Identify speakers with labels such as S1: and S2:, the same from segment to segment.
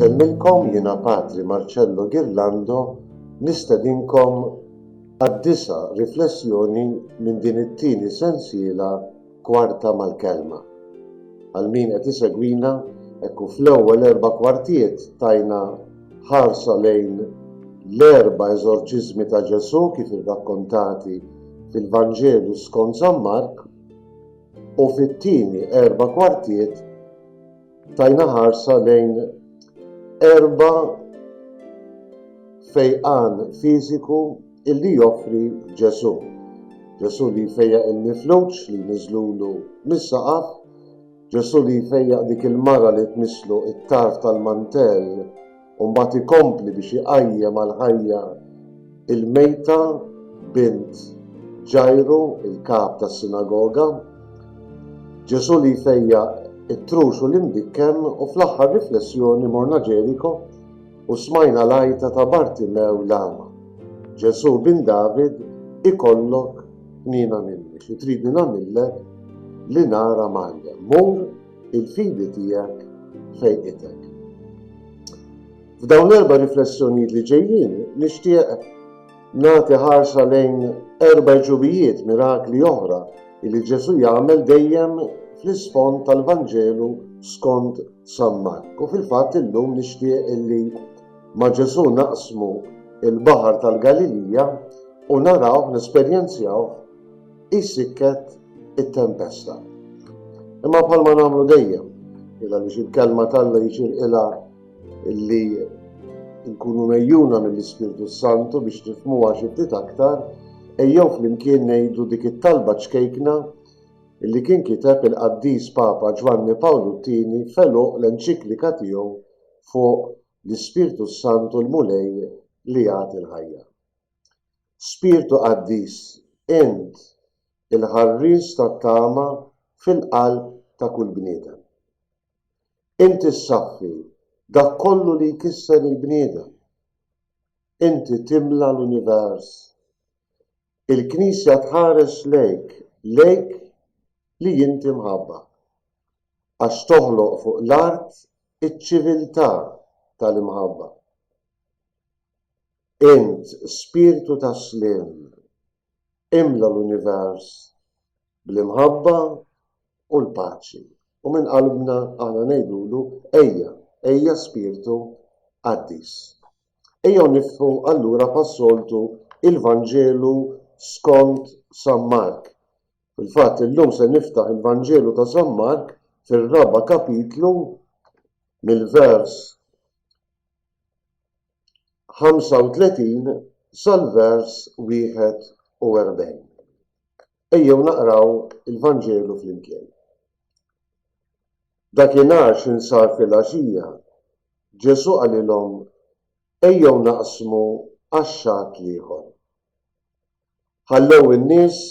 S1: Nsemmilkom jiena Patri Marcello Ghirlando nistedinkom għad-disa riflessjoni minn din it-tieni sensiela Kwarta mal-Kelma. Għal min qed isegwina ekku fl-ewwel 4 kwartiet tajna ħarsa lejn l-4 eżorċiżmi ta' Ġesu kif irrakkontati fil-Vanġelu skont San Mark u fit-tieni 4 kwartiet tajna ħarsa lejn 4 fejqan fiżiku illi joffri Ġesu. Ġesu li jfejjaq il-mifluġ li niżlulu mis-saqaf, Ġesu li jfejjaq dik il-mara li tmislu it-tarf tal-mantell u mbagħad ikompli biex iqajjem għall-ħajja il-mejta bint Ġajru, il-kap tas-sinagoga. Ġesu li jfejjaq it-trux u l-imdikken u fl-aħħar riflessjoni morna Ġeriko u smajna lajta ta' Bartimew Lama. Ġesu bin David ikollok nina minni, xi trid nagħmillek li nara mallem. Mur il-fidi tiegħek fejqitek. F'dawn l-4 riflessjonijiet li ġejjin nixtieq nagħti ħarsa lejn 4 ġubijiet mirakli oħra li Ġesu jagħmel dejjem fl-isfond tal-Vanġelu skont San Mark. U fil-fatt illum nixtieq illi ma' Ġesu naqsmu il-baħar tal-Galilija u naraw nesperjenzjaw is-sikket it-tempesta. Imma bħalma nagħmlu dejjem, għaliex il-kelma Alla jixirqilha illi nkunu mejjuna mill-Ispiritu Santu biex tifhmuha xi ftit aktar, ejjew flimkien ngħidu dik it-talba ċkejkna illi kien kiteb il-Qaddis Papa Ġwanni Pawlu II feluq l-enċiklika tiegħu fuq l-Ispiritu Santu l-mulej li jagħti l-ħajja. Spiritu Qaddis, int il-ħarriż tat-tama fil-qalb ta' kull bniedem. Inti ssaffi dak kollu li jkisser il-bniedem. Inti timla l-univers. Il-Knisja tħares lejk li jinti mħabba, għax toħloq fuq l-art iċ-ċiviltà tal-imħabba. Int spiritu ta' slim, imla l-univers bl-imħabba u l-paċi. U minn qalbna aħna ngħidulu ejja spiritu Qaddis. Ejjew niftħu allura pas-soltu il-Vanġelu skont San Mark. Fil-fatt illum se niftaħ il-Vanġelu ta' San Mark fir-4 kapitlu mill-vers 35 sal-vers 41. Ejjew naqraw il-Vanġelu flimkien. Dakinhar x'insar fil-għaxija, Ġesu qalilhom ejjew naqsmu għax-xagħat ieħor. Ħallew in-nies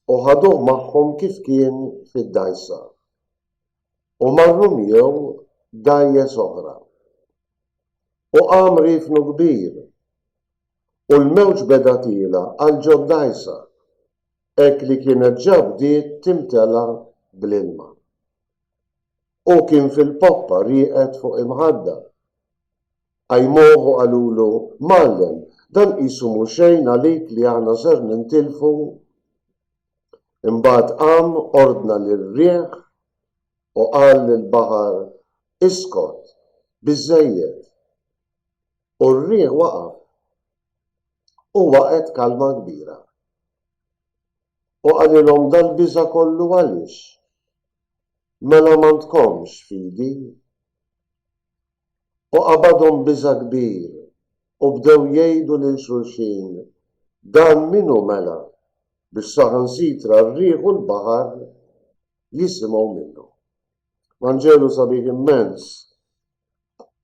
S1: u ħaduh magħhom kif kien fid-dajsa. U marru miegħu dajjes oħra. U qam riefnu kbir. U l-mewġ beda tila għal ġob dajsa. Hekk li kienet ġa bdiet timtela bl-ilma. U kien fil-poppa rieqet fuq imħadda. Għajmuhu qalulu, Mallem, dan qisu mhu xejn għalik li aħna ser nintilfu. Imbagħad qam ordna lir-rieħ u qal lill-baħar iskot biżżejjed. U r-rieħ waqaf u waqgħet kalma kbira. U qalilhom dal-biża' kollu għaliex? Mela m'għandkomx fidi? U qabadhom biża' kbir u bdew jgħidu lil xulxin dan minnu mela biex saħansitra r-rieħ u l-baħar jisimgħu minnu. Vanġelu sabiħ immens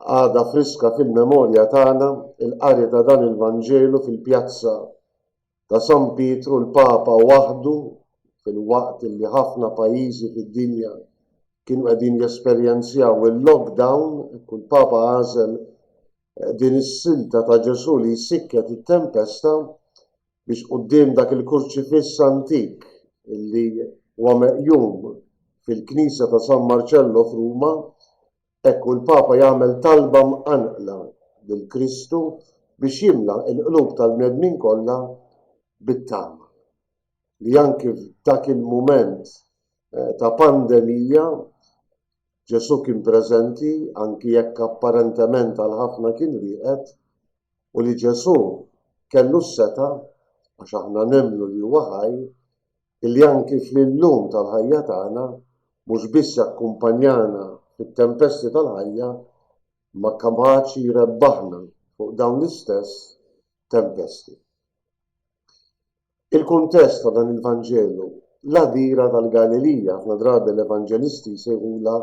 S1: għada friska fil-memorja tagħna il-qari ta' dan il-Vanġelu fil-pjazza ta' San Pietru l-Papa waħdu fil-waqt li ħafna pajjiżi fid-dinja kienu qegħdin jesperjenzjaw il-lockdown, kull Papa għażel din is-silta ta' Ġesu li jsikket it-tempesta biex quddiem dak il-kurċifiss antik illi huwa meqjum fil-Knisja ta' San Marcello f'Ruma Ekku l-Papa jagħmel talba mqanqla lill-Kristu biex jimla l-qlub tal-bnedmin kollha bit-tama. Li anke f'dak il-mument ta' pandemija Ġesu kien preżenti anki jekk apparentement għal ħafna kien rieqed u li Ġesu kellu s-seta għax aħna nemmnu li huwa ħaj illi anki fl-illum tal-ħajja tagħna mhux biss jakkumpanjana fit-tempesti tal-ħajja ma kapaċi jrebbaħna fuq dawn l-istess tempesti. Il-kuntest ta' dan il-Vanġelu l-għadira tal-Galilija ħafna drabi l-Evanġelisti jsejħula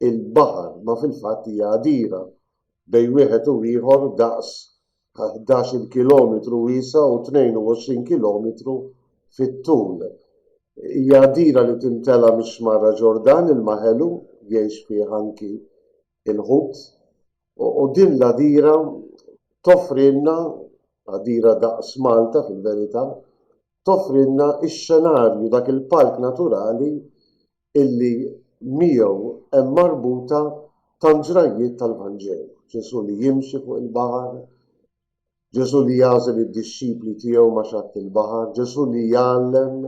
S1: il-baħar ma fil-fatt hija għadira bejn wieħed u ieħor daqs 11 kilometru wiesa u 22 kilometru fit-tul. Hija għadira li timtela mix-xmara Ġordan il-Maħelu jgħix fih anki il-ħut u din l-għadira toffrilna għadira daqs Malta fil-verità toffrilna x-xenarju dak il-park naturali illi miegħu hemm marbuta tanġrajiet tal-Vanġelu. Ġesu li jimxi fuq il-baħar, Ġesu li jażel id-dixxipli tiegħu ma' xatt il-baħar, Ġesu li jgħallem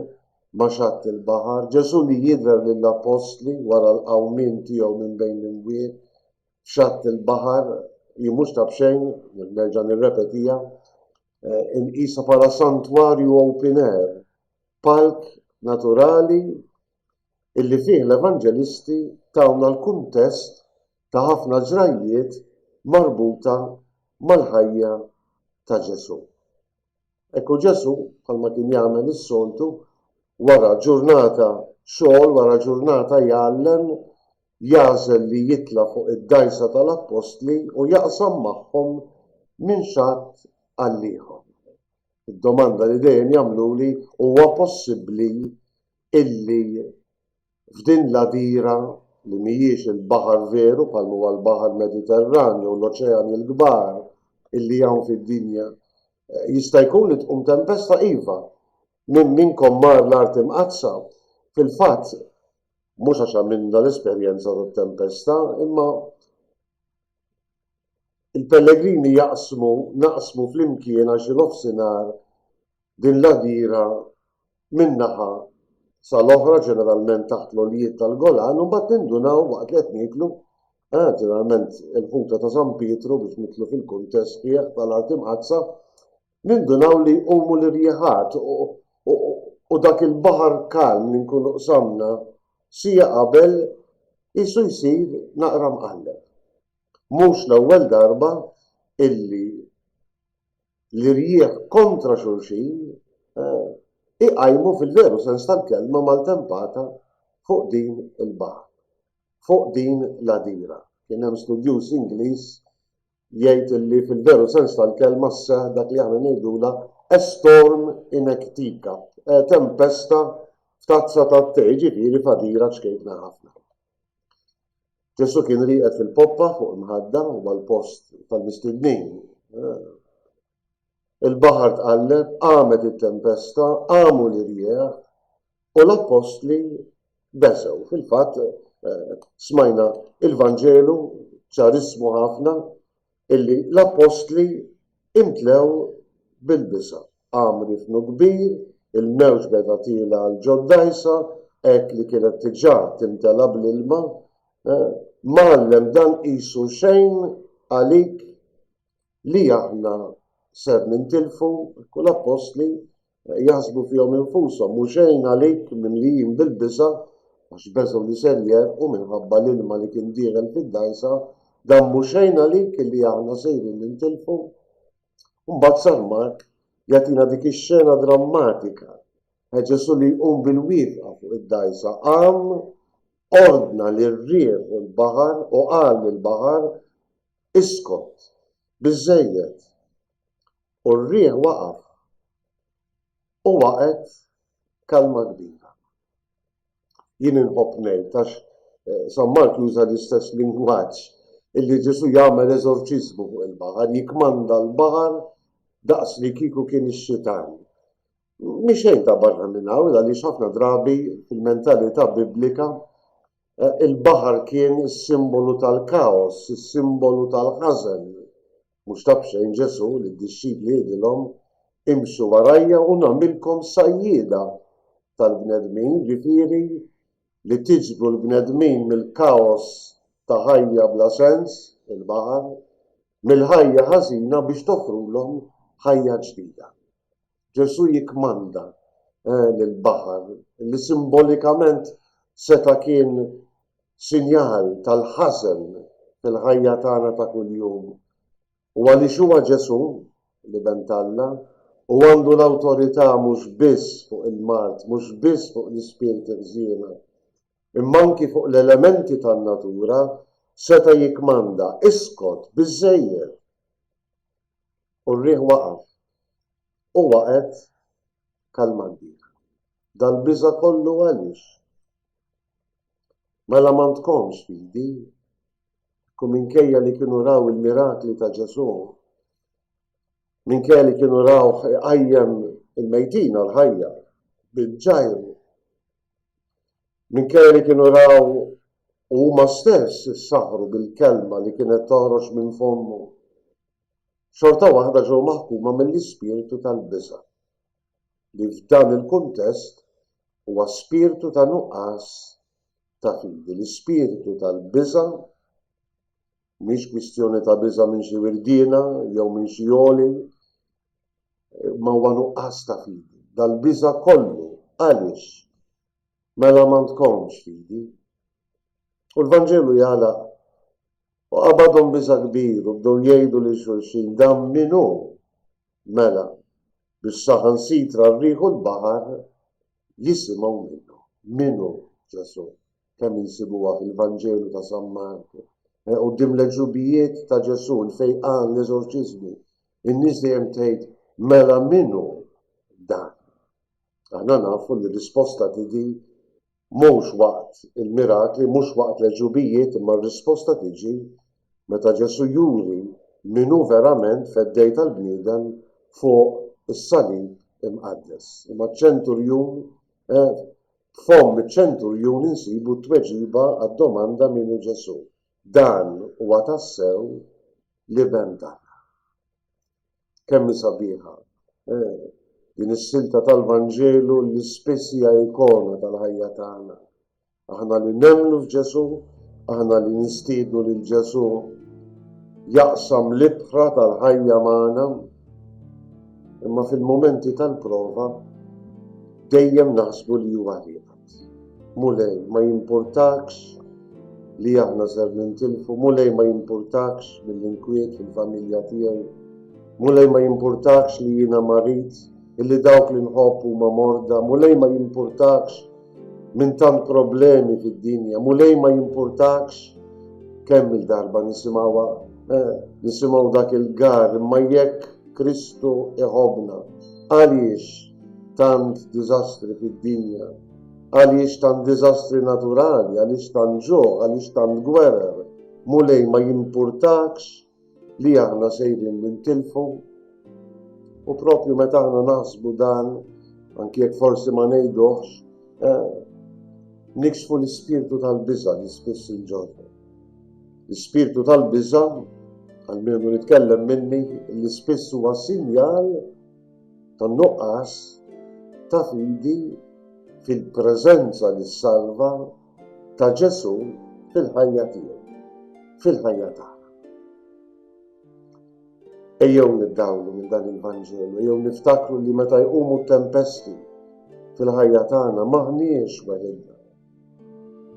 S1: ma' xatt il-baħar, Ġesu li jidher lill-apostli wara l-qawmien tiegħu minn bejn l-imwiet f'xatt il-baħar li mhux ta' b'xejn, nerġa' nirrepetija, inqisha bħala santwarju open air, park naturali illi fih l-Evanġelisti tawna l-kuntest ta' ħafna ġrajiet marbuta mal-ħajja ta' Ġesu. Ekku Ġesu bħalma kien jagħmel is-soltu wara ġurnata xogħol, wara ġurnata jgħallem, jażel li jitla fuq id-dajsa tal-Apostli u jaqsam magħhom minn xatt għal ieħor. Id-domanda li dejjem jagħmluli huwa possibbli illi f'din l-għadira li mhijiex il-baħar veru bħal huwa l-baħar Mediterranju u l-oċeani l-kbar illi hawn fid-dinja jista' jkun li tqum tempesta iva minnkom mar l-art imqazza fil-fatt mhux għax għamilna l-esperjenza tat-tempesta imma il-pellegrini naqsmu flimkien għax il-ofsinar din l-għadira min-naħa sal-oħra ġeneralment taħt l-għolijiet tal-Golan u mbagħad nindunaw waqt li qed niklu ġeneralment il-ħuta ta' San Pietru biex nitlu fil-kuntest fih tal-art imqazza nindunaw li huma l-irjieħat u dak il-baħar kalm li nkunu qsamna sija qabel isu jsir naqra mqalleb. Mhux l-ewwel darba illi l-irjieħ kontra xulxin iqajmu fil-veru sens tal-kelma mal-tempata fuq din il-baħar, fuq din l-għadira. Kien hemm studjuż Ingliż jgħid li fil-veru sens tal-kelma sseħħ dak li aħna ngħidula a storm in a teacup, tempesta f'tazza tat-te, ġifieri f'għadira ċkejkna ħafna. Ġesu kien rieqed fil-poppa fuq imħadda u mal-post tal-mistednin. Il-baħar tqalleb, qamet it-tempesta, qamu l-irjieħ u l-apostli besew. Fil-fatt smajna il-Vanġelu ċarismu ħafna illi l-apostli imtlew bil-bisa. Qam rifnu kbir, il-mewġ beda tila l-ġoddajsa, hekk li kienet diġà timtela bl-ilma, mallem dan qisu xejn għalik li aħna ser nintilfu kull apostli jaħsbu fihom infushom mhu xejn għalik mimlijin bil-bisa għax beżgħu li ser jerqu minħabba l-ilma li kien dieħel fid-dajsa dan mhu xejn għalik li aħna sejrin nintilfu. Mbagħad sar Mark jagħtina dik ix-xena drammatika. Ġesu li jqum bil-wieqfa fuq id-dajsa qam ordna lir-rieħ u l-baħar u qal lill-baħar iskot biżżejjed. U r-rieħ waqaf u waqgħet kalma kbira. Jien inħobb ngħid għax San Mark juża l-istess lingwaġġ illi Ġesu jagħmel eżorċiżmu fuq il-baħar, jikmanda l-baħar daqs li kieku kien ix-xitan. Mhix xejn ta' barra minn hawn għaliex ħafna drabi fil-mentalità biblika Il-baħar kien is-simbolu tal-kaos, is-simbolu tal-ħażen. Mhux tabxejn Ġesu li d-dixxipli jgħidilhom imxu warajja u nagħmilkom sajjieda tal-bnedmin, ġifieri li tiġbru l-bnedmin mill-kaos ta' ħajja bla sens, il-baħar, mill-ħajja ħażina biex toffrulhom ħajja ġdida. Ġesu jikmanda lill-baħar li simbolikament seta' kien sinjal tal-ħażen fil-ħajja tagħna ta' kuljum. U għaliex huwa Ġesu li bentalla u għandu l-awtorità mhux biss fuq il-mart, mhux biss fuq l-ispirti ħżiena, imma anki fuq l-elementi tan-natura seta' jikmanda iskot biżżejjed. U r-riħ waqaf u waqgħet kalmandir. Dal-biża' kollu għaliex? Mela ma tkomx fidi, minkejja li kienu raw il-mirakli ta' Ġesu, minkejja li kienu raw qajjem il-mejtina l-ħajja bil-ġajru, minkejja li kienu raw huma stess issaħru bil-kelma li kienet toħroġ minn fommu, xorta waħda ġew maħkuma mill-ispirtu tal-biża' li f'dan il-kuntest huwa spirtu ta' nuqqas ta' fidi. L-ispirtu tal-biża' mhix kwistjoni ta' biża' minn xi wirdiena jew minn xi joli, ma huwa nuqqas ta' fidi. Dal-biża' kollu għaliex mela ma tkomx fidi. U l-Vanġelu jagħlaq u qabadhom biża' kbir u bdew jgħidu lil xulxin dan min hu mela biex saħansitra rrieħu l-baħar jisimgħu minnu. Min hu Ġesu? Kemm insibuha fil-Vanġelu ta' San Marku. Quddiem l-eġubijiet ta' Ġesu l-fejqan l-eżorċiżmi. In-nies dejjem tgħid mela minnu dan. Aħna nafu li r-risposta tiġi mhux waqt il-mirakli, mhux waqt l-eġubijiet, imma r-risposta tiġi meta Ġesu juri minnu verament fed-dej tal-bniedem fuq is-salib imqaddes. Imma ċenturjun f'fomm iċ-ċenturjun insibu tweġiba għad-domanda minnu Ġesu. Dan huwa tassew li bentalla. Kemm sabiħa. Din is-silta tal-Vanġelu li spiss hija ikona tal-ħajja tagħna. Aħna li nemmnu f'Ġesu, aħna li nistiednu lil Ġesu jaqsam l-ibħra tal-ħajja magħna, imma fil-momenti tal-prova dejjem naħsbu li huwa qiegħed. Mulej ma jimpurtakx li aħna ser nintilfu, mulej ma jimpurtakx mill-inkwiet fil-familja tiegħi, mulej ma jimpurtakx li jiena marit, illi dawk li nħobb huma morda, mulej ma jimpurtakx minn tant problemi fid-dinja, mulej ma jimpurtakx kemm il-darba nisimgħu dak il-gar, imma jekk Kristu iħobbna. Għaliex tant diżastri fid-dinja? Għaliex tant diżastri naturali, għaliex tant ġuħ, għaliex tant gwerer, mulej ma jimpurtakx li aħna sejrin nintilfu. U propju meta aħna naħsbu dan, anki jekk forsi ma ngħiduhx, nikxfu l-ispirtu tal-biża' li spiss inġorru. L-ispirtu tal-biża' għalmenu nitkellem minni li spiss huwa sinjal tan-nuqqas ta' fidi fil-preżenza li salva ta' Ġesu fil-ħajja tiegħu, fil-ħajja tagħna. Ejjew niddawlu minn dan il-Vanġelu, ejjew niftakru li meta jqumu t-tempesti fil-ħajja tagħna maħniex weħidna.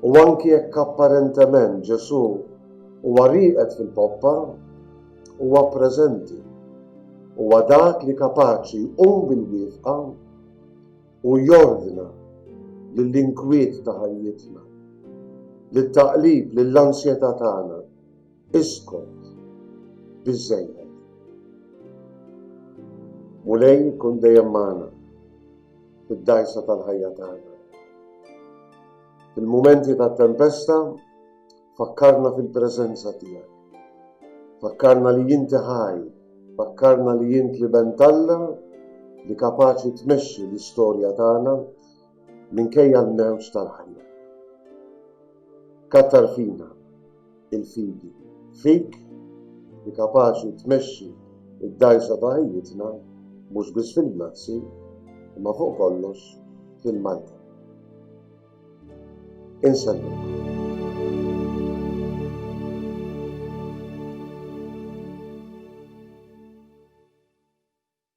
S1: U anki jekk apparentement Ġesu huwa rieqed fil-poppa, huwa preżenti, huwa dak li kapaċi jqum bil-wieqfa u jordna lill-inkwiet ta' ħajjitna, lit-taqlib, lill-ansjetà tagħna. Iskot biżżejjed. Mulej jkun dejjem magħna fid-dgħajsa tal-ħajja tagħna. Fil-mumenti tat-tempesta fakkarna fil-preżenza tiegħek. Fakkarna li inti ħaj, fakkarna li inti li bentalla li kapaċi tmexxi l-istorja tagħna minkejja l-mewġ tal-ħajja. Kattar fina il-fidi fik li kapaċi tmexxi id-dajsa ta' ħajjitna mhux biss fil-Nazzi imma fuq kollox fil-Malta. Insellem.